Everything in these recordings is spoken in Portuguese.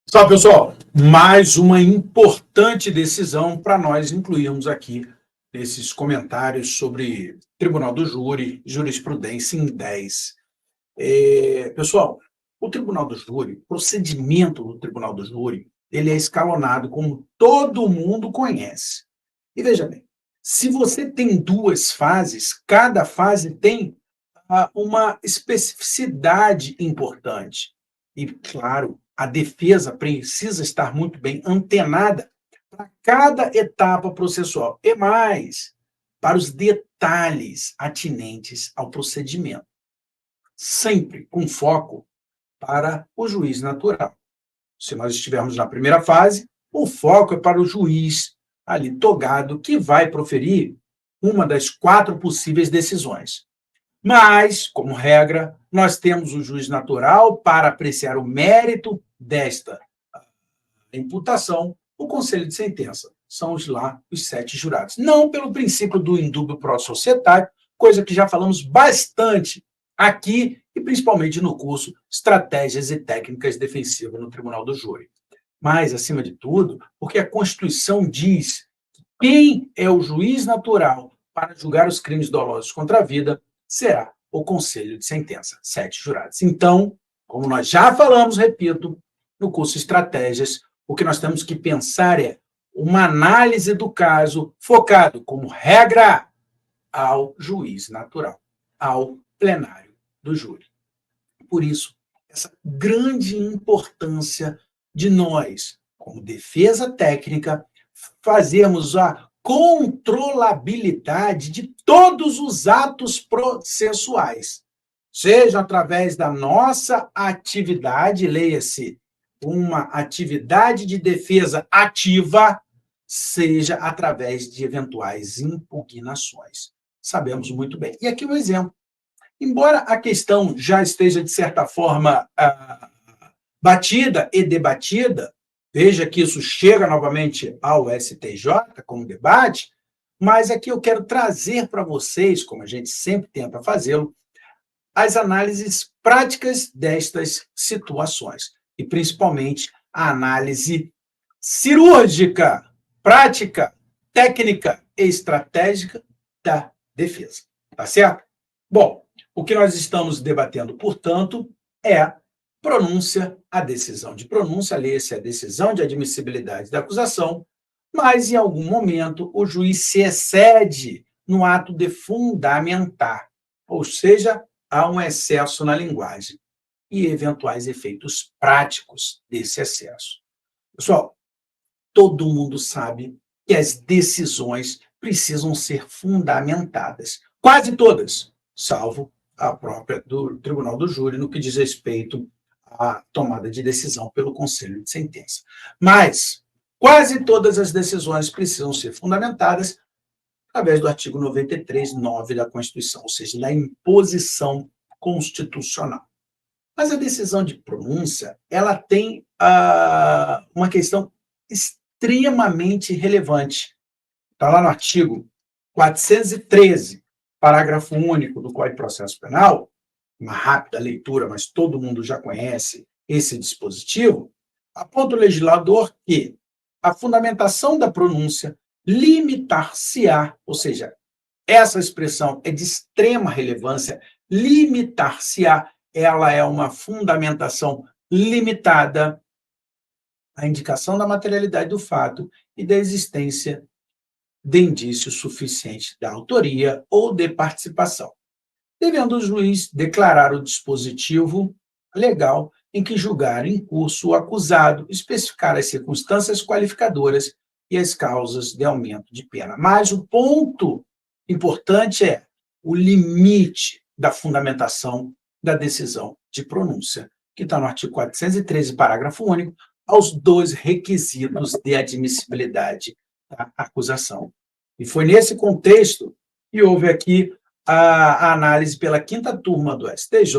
Salve, pessoal! Mais uma importante decisão para nós incluirmos aqui nesses comentários sobre Tribunal do Júri, jurisprudência em 10. Pessoal, o Tribunal do Júri, o procedimento do Tribunal do Júri, ele é escalonado como todo mundo conhece. E veja bem, se você tem duas fases, cada fase tem uma especificidade importante. E, claro, a defesa precisa estar muito bem antenada para cada etapa processual e mais para os detalhes atinentes ao procedimento, sempre com foco para o juiz natural. Se nós estivermos na primeira fase, o foco é para o juiz ali togado que vai proferir uma das 4 possíveis decisões. Mas, como regra, nós temos o juiz natural para apreciar o mérito desta imputação, o conselho de sentença. São os 7 jurados. Não pelo princípio do indúbio pro societário, coisa que já falamos bastante aqui e principalmente no curso Estratégias e Técnicas Defensivas no Tribunal do Júri. Mas, acima de tudo, porque a Constituição diz que quem é o juiz natural para julgar os crimes dolosos contra a vida será o conselho de sentença, 7 jurados. Então, como nós já falamos, repito, no curso Estratégias, o que nós temos que pensar é uma análise do caso focado, como regra, ao juiz natural, ao plenário do júri. Por isso, essa grande importância de nós, como defesa técnica, fazermos a controlabilidade de todos os atos processuais, seja através da nossa atividade, leia-se, uma atividade de defesa ativa, seja através de eventuais impugnações. Sabemos muito bem. E aqui um exemplo. Embora a questão já esteja, de certa forma, batida e debatida, veja que isso chega novamente ao STJ como debate, mas aqui eu quero trazer para vocês, como a gente sempre tenta fazê-lo, as análises práticas destas situações, e principalmente a análise cirúrgica, prática, técnica e estratégica da defesa. Tá certo? Bom, o que nós estamos debatendo, portanto, é pronúncia, a decisão de pronúncia, lê-se a decisão de admissibilidade da acusação, mas, em algum momento, o juiz se excede no ato de fundamentar, ou seja, há um excesso na linguagem e eventuais efeitos práticos desse excesso. Pessoal, todo mundo sabe que as decisões precisam ser fundamentadas, quase todas, salvo a própria do Tribunal do Júri, no que diz respeito à tomada de decisão pelo Conselho de Sentença. Mas quase todas as decisões precisam ser fundamentadas através do artigo 93, 9 da Constituição, ou seja, da imposição constitucional. Mas a decisão de pronúncia, ela tem uma questão extremamente relevante. Está lá no artigo 413, parágrafo único do Código de Processo Penal, uma rápida leitura, mas todo mundo já conhece esse dispositivo, aponta o legislador que a fundamentação da pronúncia limitar-se-á, ou seja, essa expressão é de extrema relevância, limitar-se-á, ela é uma fundamentação limitada à indicação da materialidade do fato e da existência de indício suficiente da autoria ou de participação, devendo o juiz declarar o dispositivo legal em que julgar em curso o acusado, especificar as circunstâncias qualificadoras e as causas de aumento de pena. Mas o ponto importante é o limite da fundamentação da decisão de pronúncia, que está no artigo 413, parágrafo único, aos 2 requisitos de admissibilidade da acusação. E foi nesse contexto que houve aqui a análise pela 5ª turma do STJ,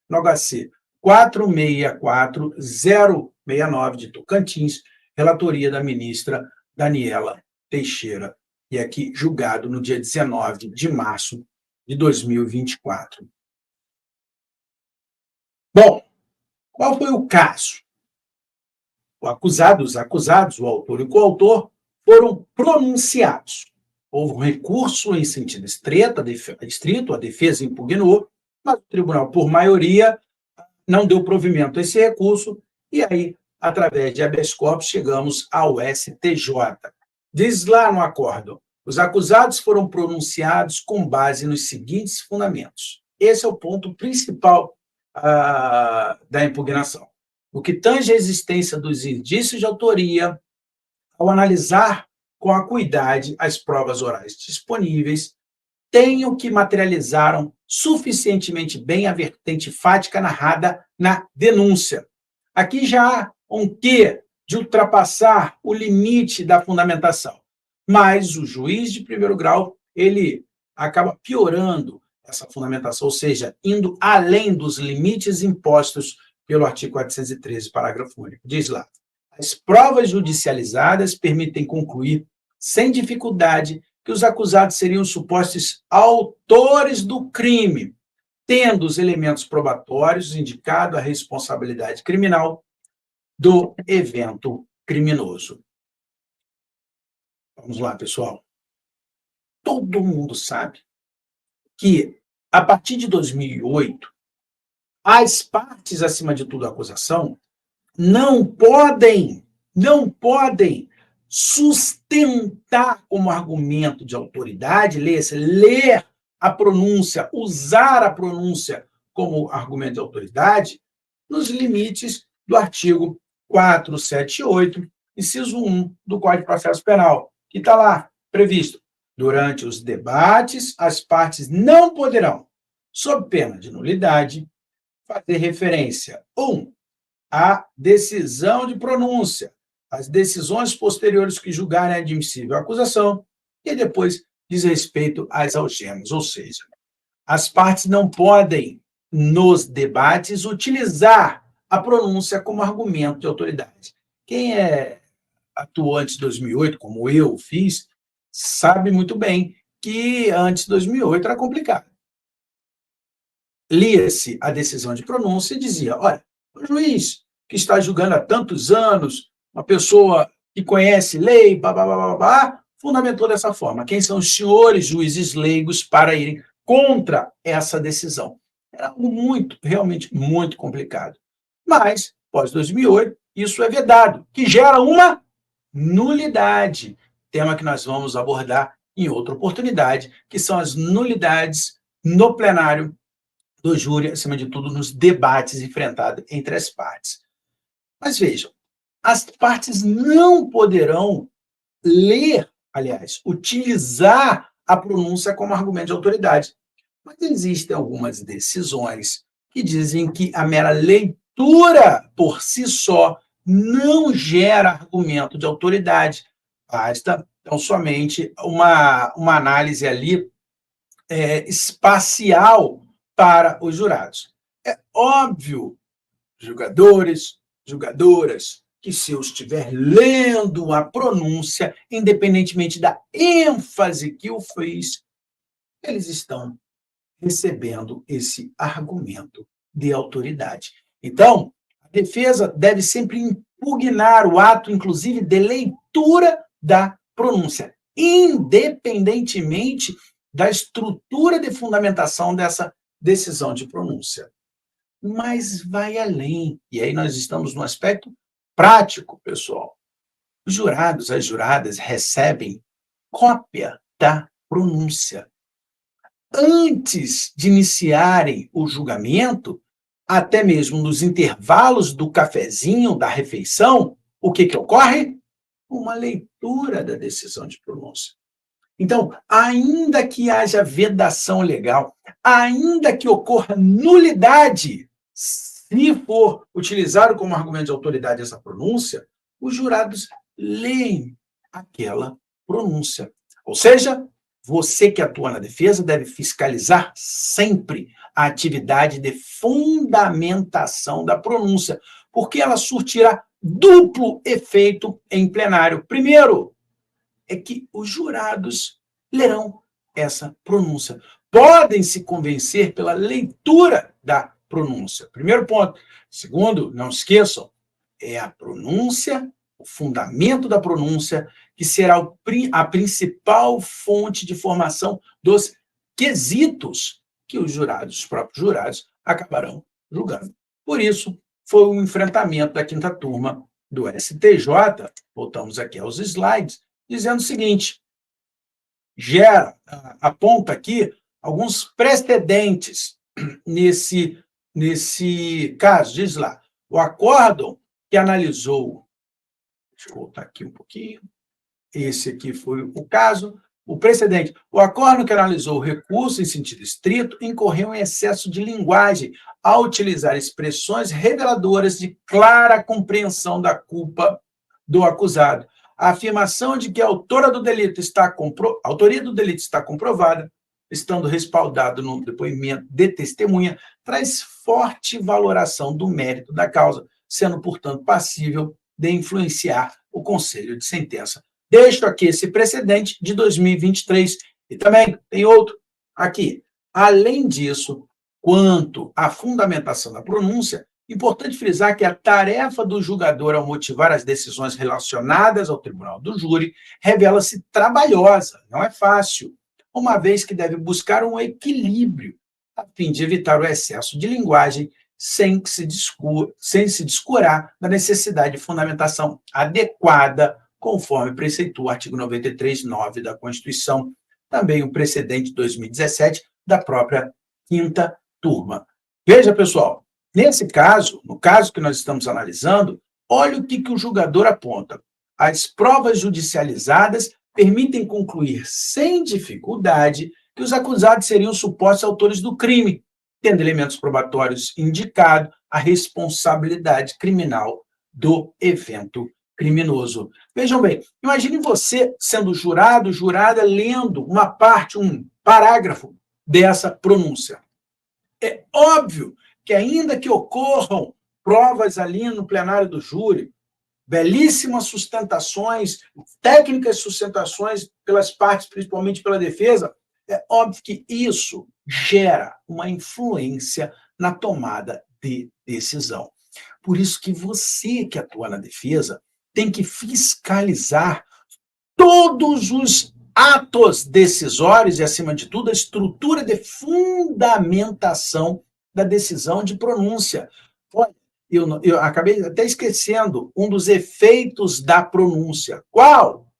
no HC 464069 de Tocantins, relatoria da ministra Daniela Teixeira, e aqui julgado no dia 19 de março de 2024. Bom, qual foi o caso? os acusados, o autor e o coautor, foram pronunciados. Houve um recurso em sentido estrito, a defesa impugnou, mas o tribunal, por maioria, não deu provimento a esse recurso, e aí, através de habeas corpus, chegamos ao STJ. Diz lá no acórdão: os acusados foram pronunciados com base nos seguintes fundamentos. Esse é o ponto principal da impugnação. O que tange à existência dos indícios de autoria, ao analisar com acuidade as provas orais disponíveis, tenho que materializaram suficientemente bem a vertente fática narrada na denúncia. Aqui já há um quê de ultrapassar o limite da fundamentação, mas o juiz de primeiro grau, ele acaba piorando essa fundamentação, ou seja, indo além dos limites impostos pelo artigo 413, parágrafo único. Diz lá: as provas judicializadas permitem concluir, sem dificuldade, que os acusados seriam supostos autores do crime, tendo os elementos probatórios indicado a responsabilidade criminal do evento criminoso. Vamos lá, pessoal. Todo mundo sabe que, a partir de 2008, as partes, acima de tudo a acusação, não podem sustentar como argumento de autoridade, ler a pronúncia, usar a pronúncia como argumento de autoridade, nos limites do artigo 478, inciso 1 do Código de Processo Penal, que está lá previsto. Durante os debates, as partes não poderão, sob pena de nulidade, fazer referência, 1, à decisão de pronúncia, as decisões posteriores que julgarem admissível a acusação, e depois diz respeito às algemas, ou seja, as partes não podem, nos debates, utilizar a pronúncia como argumento de autoridade. Quem atuou antes de 2008, como eu fiz, sabe muito bem que antes de 2008 era complicado. Lia-se a decisão de pronúncia e dizia: olha, o juiz que está julgando há tantos anos, uma pessoa que conhece lei, fundamentou dessa forma. Quem são os senhores juízes leigos para irem contra essa decisão? Era algo realmente muito complicado. Mas, pós 2008, isso é vedado, que gera uma nulidade, tema que nós vamos abordar em outra oportunidade, que são as nulidades no plenário do júri, acima de tudo, nos debates enfrentados entre as partes. Mas vejam, as partes não poderão utilizar a pronúncia como argumento de autoridade. Mas existem algumas decisões que dizem que a mera leitura por si só não gera argumento de autoridade. Basta, então, somente uma análise ali espacial para os jurados. É óbvio, julgadoras, que se eu estiver lendo a pronúncia, independentemente da ênfase que eu fiz, eles estão recebendo esse argumento de autoridade. Então, a defesa deve sempre impugnar o ato, inclusive, de leitura da pronúncia, independentemente da estrutura de fundamentação dessa decisão de pronúncia. Mas vai além. E aí nós estamos no aspecto prático, pessoal. Os jurados, as juradas recebem cópia da pronúncia. Antes de iniciarem o julgamento, até mesmo nos intervalos do cafezinho, da refeição, o que ocorre? Uma leitura da decisão de pronúncia. Então, ainda que haja vedação legal, ainda que ocorra nulidade, se for utilizado como argumento de autoridade essa pronúncia, os jurados leem aquela pronúncia. Ou seja, você que atua na defesa deve fiscalizar sempre a atividade de fundamentação da pronúncia, porque ela surtirá duplo efeito em plenário. Primeiro, é que os jurados lerão essa pronúncia. Podem se convencer pela leitura da pronúncia. Primeiro ponto. Segundo, não esqueçam, é a pronúncia, o fundamento da pronúncia, que será a principal fonte de formação dos quesitos que os próprios jurados, acabarão julgando. Por isso, foi um enfrentamento da quinta turma do STJ, voltamos aqui aos slides, dizendo o seguinte, aponta aqui alguns precedentes nesse caso. Diz lá, o acórdão que analisou, deixa eu voltar aqui um pouquinho, esse aqui foi o caso, o precedente, o acórdão que analisou o recurso em sentido estrito incorreu em excesso de linguagem ao utilizar expressões reveladoras de clara compreensão da culpa do acusado. A afirmação de que a autoria do delito está comprovada, estando respaldado no depoimento de testemunha, traz forte valoração do mérito da causa, sendo, portanto, passível de influenciar o conselho de sentença. Deixo aqui esse precedente de 2023. E também tem outro aqui. Além disso, quanto à fundamentação da pronúncia, importante frisar que a tarefa do julgador ao motivar as decisões relacionadas ao tribunal do júri revela-se trabalhosa, não é fácil, uma vez que deve buscar um equilíbrio a fim de evitar o excesso de linguagem sem se descurar da necessidade de fundamentação adequada, conforme preceitua o artigo 93(9) da Constituição, também o precedente de 2017 da própria quinta turma. Veja, pessoal, nesse caso, no caso que nós estamos analisando, olha o que o julgador aponta. As provas judicializadas permitem concluir sem dificuldade que os acusados seriam supostos autores do crime, tendo elementos probatórios indicado a responsabilidade criminal do evento criminoso. Vejam bem, imagine você sendo jurado, jurada, lendo uma parte, um parágrafo dessa pronúncia. É óbvio que, ainda que ocorram provas ali no plenário do júri, belíssimas sustentações, técnicas sustentações pelas partes, principalmente pela defesa, é óbvio que isso gera uma influência na tomada de decisão. Por isso que você que atua na defesa tem que fiscalizar todos os atos decisórios e, acima de tudo, a estrutura de fundamentação da decisão de pronúncia. Olha, eu acabei até esquecendo um dos efeitos da pronúncia. Qual?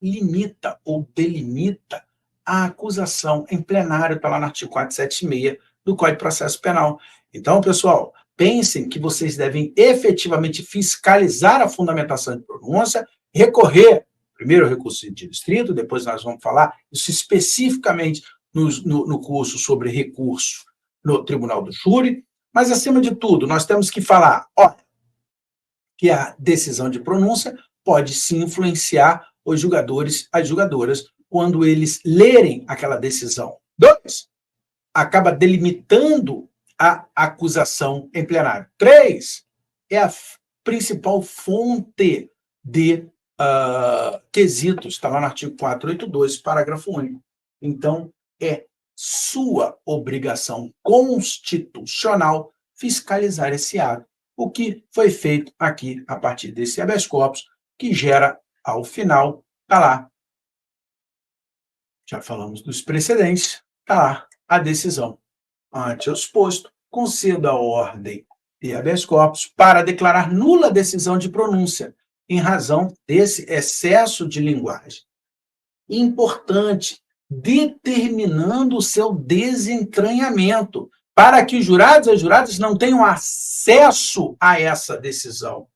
Limita ou delimita a acusação em plenário, está lá no artigo 476 do Código de Processo Penal. Então, pessoal, pensem que vocês devem efetivamente fiscalizar a fundamentação de pronúncia, recorrer, primeiro, ao recurso de distrito, depois nós vamos falar isso especificamente no curso sobre recurso no Tribunal do Júri, mas, acima de tudo, nós temos que falar, que a decisão de pronúncia pode sim influenciar os julgadores, as julgadoras, quando eles lerem aquela decisão. 2, acaba delimitando a acusação em plenário. 3, é a principal fonte de quesitos, está lá no artigo 482, parágrafo único. Então, é sua obrigação constitucional fiscalizar esse ato, o que foi feito aqui a partir desse habeas corpus, que gera, ao final, está lá, já falamos dos precedentes, está lá a decisão. Ante o exposto, concedo a ordem de habeas corpus para declarar nula a decisão de pronúncia, em razão desse excesso de linguagem. Importante, determinando o seu desentranhamento, para que os jurados e as juradas não tenham acesso a essa decisão,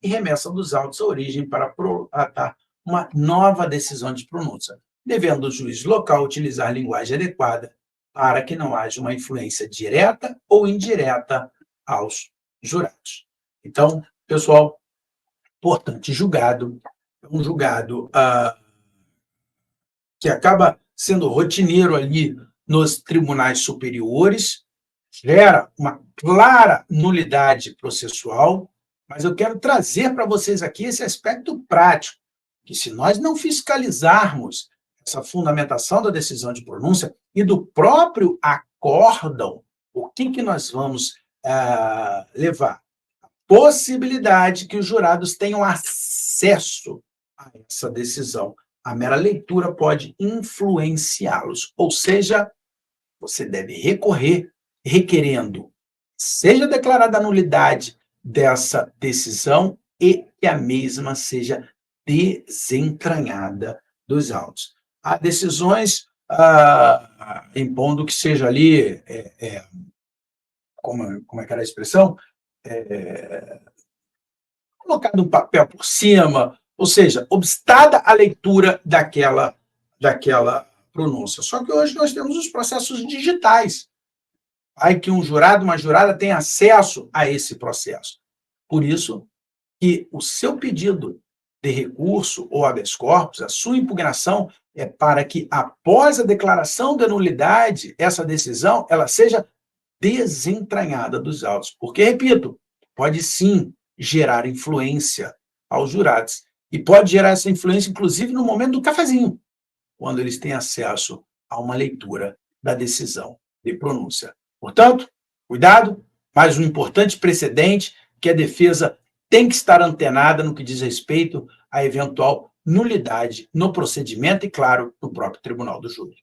e remessa dos autos à origem para proatar uma nova decisão de pronúncia, devendo o juiz local utilizar linguagem adequada para que não haja uma influência direta ou indireta aos jurados. Então, pessoal, importante, julgado, um julgado que acaba sendo rotineiro ali nos tribunais superiores, gera uma clara nulidade processual, mas eu quero trazer para vocês aqui esse aspecto prático, que se nós não fiscalizarmos essa fundamentação da decisão de pronúncia e do próprio acórdão, o que nós vamos levar? possibilidade que os jurados tenham acesso a essa decisão. A mera leitura pode influenciá-los, ou seja, você deve recorrer requerendo seja declarada a nulidade dessa decisão e que a mesma seja desentranhada dos autos. Há decisões impondo que seja ali, como é que era a expressão? Colocado um papel por cima, ou seja, obstada a leitura daquela pronúncia. Só que hoje nós temos os processos digitais. Aí que um jurado, uma jurada tem acesso a esse processo. Por isso que o seu pedido de recurso ou habeas corpus, a sua impugnação, é para que, após a declaração da nulidade, essa decisão ela seja desentranhada dos autos. Porque, repito, pode sim gerar influência aos jurados. E pode gerar essa influência, inclusive, no momento do cafezinho, quando eles têm acesso a uma leitura da decisão de pronúncia. Portanto, cuidado, mais um importante precedente que a defesa tem que estar antenada no que diz respeito à eventual nulidade no procedimento e, claro, no próprio tribunal do júri.